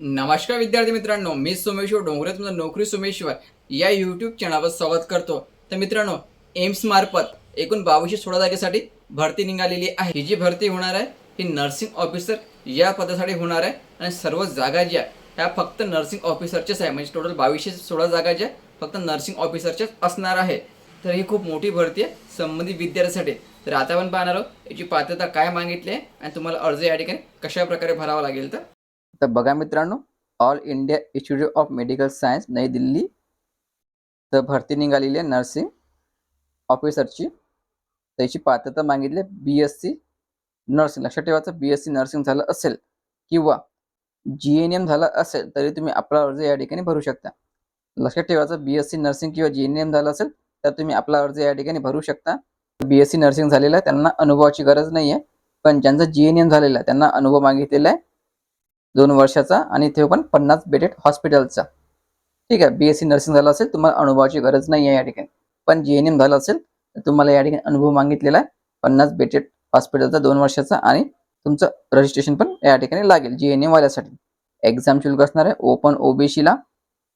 नमस्कार विद्यार्थी मित्रांनो, मी सोमेश्वर डोंगरे तुमचं नोकरी सोमेश्वर या यूट्यूब चॅनलवर स्वागत करतो। तर मित्रांनो, एम्स मार्फत एकूण 2216 जागेसाठी भरती निघालेली आहे। ही जी भरती होणार आहे ही नर्सिंग ऑफिसर या पदासाठी होणार आहे आणि सर्व जागा ज्या ह्या फक्त नर्सिंग ऑफिसरच्याच आहे। म्हणजे टोटल 2216 जागा ज्या फक्त नर्सिंग ऑफिसरच्याच असणार आहे। तर ही खूप मोठी भरती आहे संबंधित विद्यार्थ्यांसाठी। तर आता आपण पाहणार आहोत याची पात्रता काय मागितली आहे आणि तुम्हाला अर्ज या ठिकाणी कशा प्रकारे भरावा लागेल। तर बघा मित्रांनो, all India institute of medical science नई दिल्ली तर भरती निघालेली आहे नर्सिंग ऑफिसरची। त्याची पात्रता मागितली BSc नर्सिंग। लक्षात ठेवायचं, BSc नर्सिंग झालं असेल किंवा GNM झालं असेल तरी तुम्ही आपला अर्ज या ठिकाणी भरू शकता। लक्षात ठेवायचं, BSc नर्सिंग किंवा GNM झालं असेल तर तुम्ही आपला अर्ज या ठिकाणी भरू शकता। BSc नर्सिंग झालेला आहे त्यांना अनुभवाची गरज नाही आहे, पण ज्यांचा GNM झालेला आहे त्यांना अनुभव मागितलेला आहे 2 वर्षाचा आणि ते पण 50 बेडेड हॉस्पिटलचा। ठीक आहे, BSc नर्सिंग झालं असेल तुम्हाला अनुभवाची गरज नाही आहे या ठिकाणी, पण GNM झालं असेल तर तुम्हाला या ठिकाणी अनुभव मागितलेला आहे 50 बेडेड हॉस्पिटलचा 2 वर्षाचा आणि तुमचं रजिस्ट्रेशन पण या ठिकाणी लागेल GNM वाल्यासाठी। एक्झाम शुल्क असणार आहे ओपन OBC ला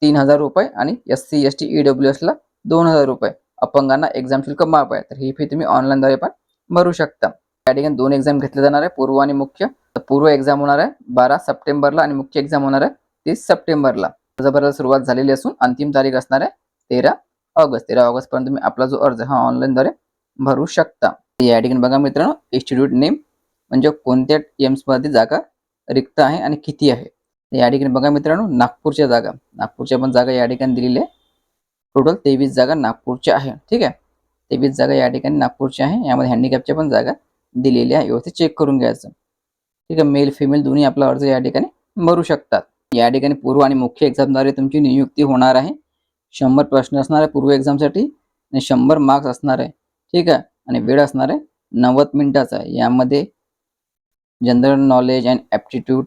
3000 रुपये आणि SC ST EWS ला 2000 रुपये। अपंगांना एक्झाम शुल्क माफ आहे, तर ही फी तुम्ही ऑनलाईन द्वारे पण भरू शकता। या ठिकाणी 2 एक्झाम घेतले जाणार आहे, पूर्व आणि मुख्य। पूर्व एक्झाम होणार आहे 12 सप्टेंबरला आणि मुख्य एक्झाम होणार आहे 30 सप्टेंबरला। अर्ज भरायला सुरुवात झालेली असून अंतिम तारीख असणार आहे 13 ऑगस्ट। 13 ऑगस्ट पर्यंत तुम्ही आपला जो अर्ज हा ऑनलाईन द्वारे भरू शकता। या ठिकाणी बघा मित्रांनो, इन्स्टिट्यूट नेम म्हणजे कोणत्या एम्स मध्ये जागा रिक्त आहे आणि किती आहे। या ठिकाणी बघा मित्रांनो, नागपूरच्या पण जागा या ठिकाणी दिलेली आहे। टोटल 23 जागा नागपूरच्या आहे। ठीक आहे, 23 जागा या ठिकाणी नागपूरच्या आहे। यामध्ये हँडिकॅपच्या पण जागा दिलेल्या आहे, व्यवस्थित चेक करून घ्यायचं। ठीक आहे, मेल फिमेल दोन्ही आपला अर्ज या ठिकाणी भरू शकतात। या ठिकाणी पूर्व आणि मुख्य एक्झामद्वारे तुमची नियुक्ती होणार आहे। 100 प्रश्न असणार आहे पूर्व एक्झामसाठी आणि 100 मार्क्स असणार आहे। ठीक आहे, आणि वेळ असणार आहे 90 मिनिटाचा। यामध्ये जनरल नॉलेज अँड ॲप्टिट्यूड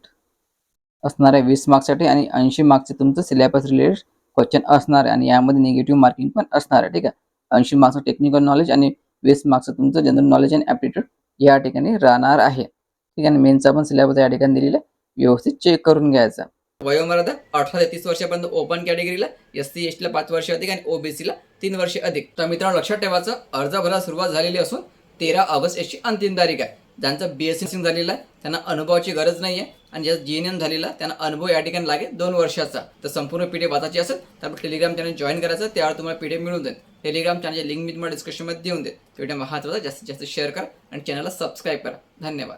असणार आहे 20 मार्क्ससाठी आणि 80 मार्क्सचे तुमचं सिलेबस रिलेटेड क्वेश्चन असणार आहे आणि यामध्ये निगेटिव्ह मार्किंग पण असणार आहे। ठीक आहे, 80 मार्क्स टेक्निकल नॉलेज आणि 20 मार्क्स तुमचं जनरल नॉलेज अँड ॲप्टिट्यूड या ठिकाणी राहणार आहे। ठीक आहे, मेनचा पण सिलेबस या ठिकाणी दिलेला आहे, व्यवस्थित चेक करून घ्यायचा। वयोमर्यादा 18 ते 30 वर्षापर्यंत ओपन कॅटेगरीला, SC ST ला 5 वर्ष अधिक आणि OBC ला 3 वर्ष अधिक। तर मित्रांनो लक्षात ठेवायचं, अर्ज भरायला सुरुवात झालेली असून 13 ऑगस्ट याची अंतिम तारीख आहे। ज्यांचा BSc नर्सिंग झालेला आहे त्यांना अनुभवाची गरज नाही आहे आणि ज्याचा GNM झालेला त्यांना अनुभव या ठिकाणी लागेल 2 वर्षाचा। तर संपूर्ण PDF वाचायची असेल तर टेलिग्राम चॅनल जॉईन करायचं, त्यावर तुम्हाला PDF मिळून जाईल। टेलिग्राम चॅनलची लिंक मी तुम्हाला डिस्क्रिप्शनमध्ये देऊन देईल। व्हिडिओ महत्त्वाचा जास्तीत जास्त शेअर करा आणि चॅनलला सबस्क्राईब करा। धन्यवाद।